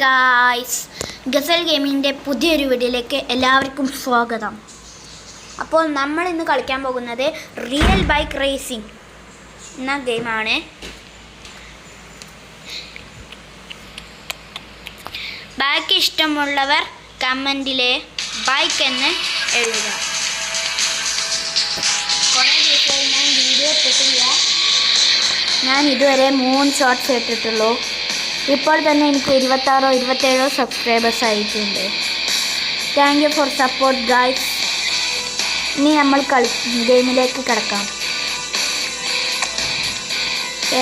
Guys, ഗസൽ ഗെയിമിൻ്റെ പുതിയൊരു വീഡിയോയിലേക്ക് എല്ലാവർക്കും സ്വാഗതം. അപ്പോൾ നമ്മൾ ഇന്ന് കളിക്കാൻ പോകുന്നത് റിയൽ ബൈക്ക് റേസിംഗ് എന്ന ഗെയിമാണ്. ബൈക്ക് ഇഷ്ടമുള്ളവർ കമൻറ്റിലെ ബൈക്ക് എന്ന് എഴുതുക. കുറേ ദിവസമായി ഞാൻ വീഡിയോ ഇട്ടിട്ടില്ല. ഞാൻ ഇതുവരെ 3 ഷോർട്ട്സ് ഇട്ടിട്ടുള്ളൂ. ഇപ്പോൾ തന്നെ എനിക്ക് 26-27 സബ്സ്ക്രൈബേഴ്സ് ആയിട്ടുണ്ട്. Thank you for support guys. ഇനി നമ്മൾ ഗെയിമിലേക്ക് കിടക്കാം.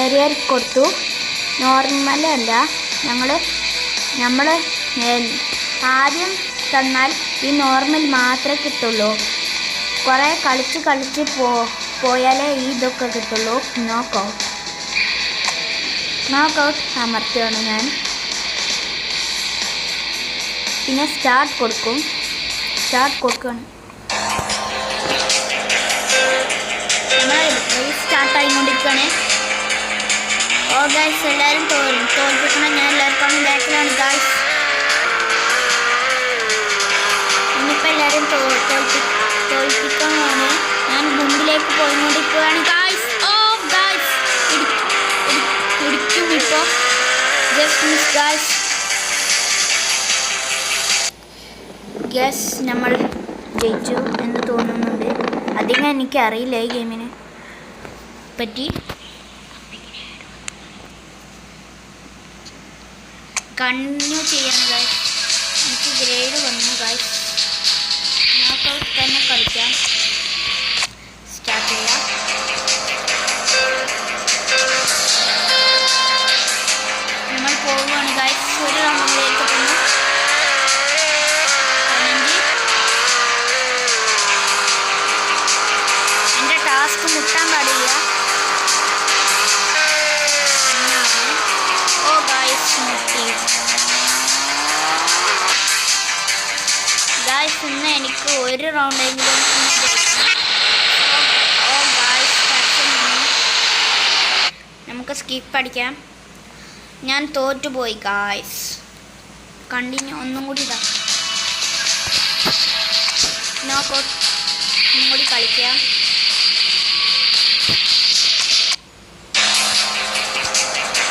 ഏരിയർ കൊടുത്തു. നോർമലല്ല, നമ്മൾ ആദ്യം തന്നാൽ ഈ നോർമൽ മാത്രമേ കിട്ടുള്ളൂ. കുറേ കളിച്ച് പോയാലേ ഈ ഇതൊക്കെ കിട്ടുള്ളൂ. നോക്കൗട്ട് അമർത്തുകയാണ് ഞാൻ. പിന്നെ സ്റ്റാർട്ട് കൊടുക്കുകയാണ്. നമ്മൾ സ്റ്റാർട്ടായിക്കൊണ്ടിരിക്കുകയാണ്. ഓ ഗൈസ്, എല്ലാവരും തോൽപ്പിക്കണം. ഞാൻ എല്ലാവർക്കും ബാക്കിലാണ് ഗൈസ്. ഇന്നിപ്പോൾ എല്ലാവരും തോൽപ്പിക്കാനാണ്. ഞാൻ മുമ്പിലേക്ക് പോയിക്കൊണ്ടിരിക്കുകയാണ് ഗൈസ്. ഓ ഗൈസ്, ഇടിക്കും ഇപ്പോൾ. Just miss guys. യെസ്, നമ്മൾ ജയിച്ചു എന്ന് തോന്നുന്നുണ്ട്. അധികം എനിക്കറിയില്ല ഈ ഗെയിമിനെ പറ്റി. കണ്ടിന്യൂ ചെയ്യാണ് ഗൈസ്. എനിക്ക് ഗ്രേഡ് വന്നു ഗൈസ്. നോക്കൗട്ട് തന്നെ കളിക്കാം. സ്റ്റാർട്ട് ചെയ്യാം. നമ്മൾ പോവുകയാണ് ഗൈസ്. ഒരു റൗണ്ടിലേക്ക് പോകുന്നു. എൻ്റെ ടാസ്ക് മുട്ടാൻ പാടില്ല. ഓ ഗൈസ്, മുട്ടി ഗൈസ്. ഇന്ന് എനിക്ക് ഒരു റൗണ്ടെങ്കിലും നമുക്ക് സ്കിപ്പ് അടിക്കാം. ഞാൻ തോറ്റുപോയി ഗായ്സ്. കണ്ടിന്യൂ ഒന്നും കൂടി ഇതാ. നോക്കൗട്ട് ഒന്നും കൂടി കളിക്കാം.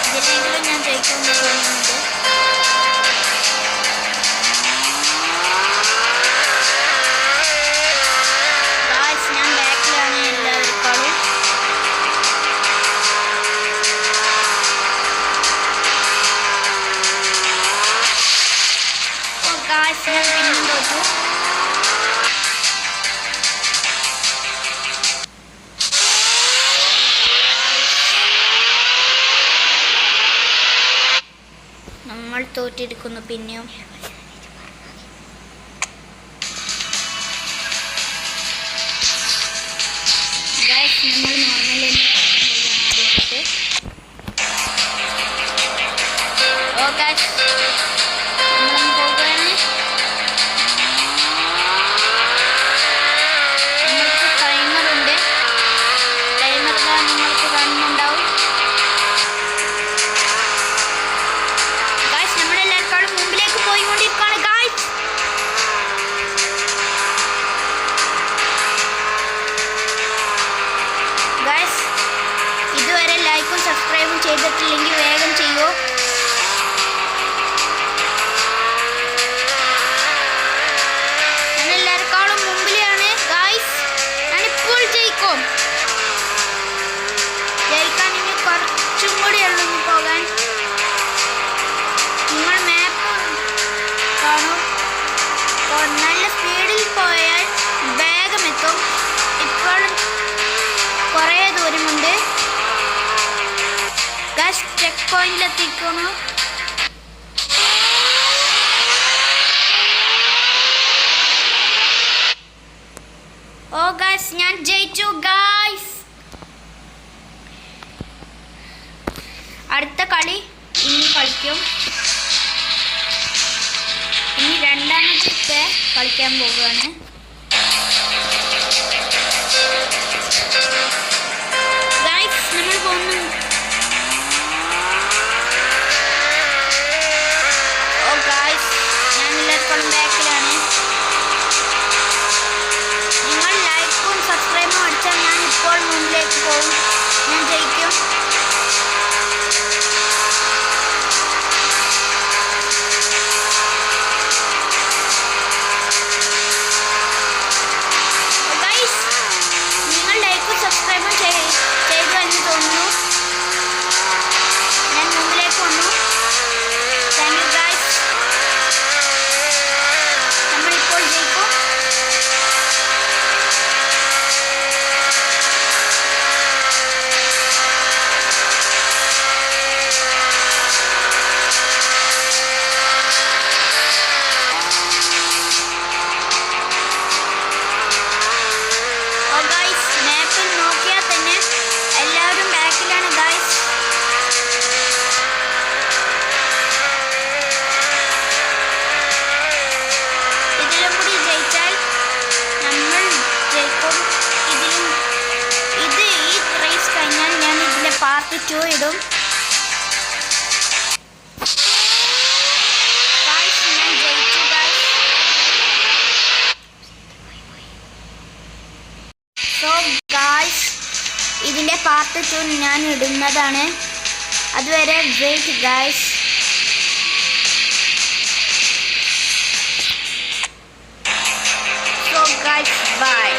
ഇതിലെങ്കിലും ഞാൻ ജയിക്കുമെന്ന് തോന്നുന്നുണ്ട്. ഗായ്സ്, ഞാൻ ബാക്കിലാണ് എല്ലാവർക്കും. ഞാൻ പിന്നും തോറ്റു. നമ്മൾ തോറ്റിരിക്കുന്നു പിന്നെയും. ഗൈസ്, നമ്മൾ നോർമലി ഓ ഗൈസ്, ഇതുവരെ ലൈക്കും സബ്സ്ക്രൈബും ചെയ്തിട്ടില്ലെങ്കിൽ വേഗം ചെയ്യൂ. ഞാൻ എല്ലാവരെക്കാളും മുമ്പിലാണ് ഗായ്സ്. ഞാനിപ്പോൾ ജയിക്കും. ജയിക്കാൻ ഇനി കുറച്ചും കൂടി ഉള്ളു പോകാൻ. നിങ്ങൾ മാപ്പ് കാണും. നല്ല സ്പീഡിൽ പോയാൽ വേഗം എത്തും. ഇപ്പോഴും കുറേ ദൂരമുണ്ട് ഗൈസ്. ചെക്ക് പോയിന്റിലെത്തിക്കുന്നു. ഓ ഗൈസ്, ഞാൻ ജയിച്ചു ഗൈസ്. അടുത്ത കളി ഇനി കളിക്കും. ഇനി രണ്ടാമത്തെ കളിക്കാൻ പോവുകയാണ്. ഗൈസ്, നമ്മൾ പോകുന്നു. പാർട്ട് 2 ഇടും. ഞാൻ ജയിച്ചു ഗൈസ്. സോ ഗൈസ്, ഇതിൻ്റെ പാർട്ട് 2 ഞാൻ ഇടുന്നതാണ്. അതുവരെ wait guys. So guys, bye.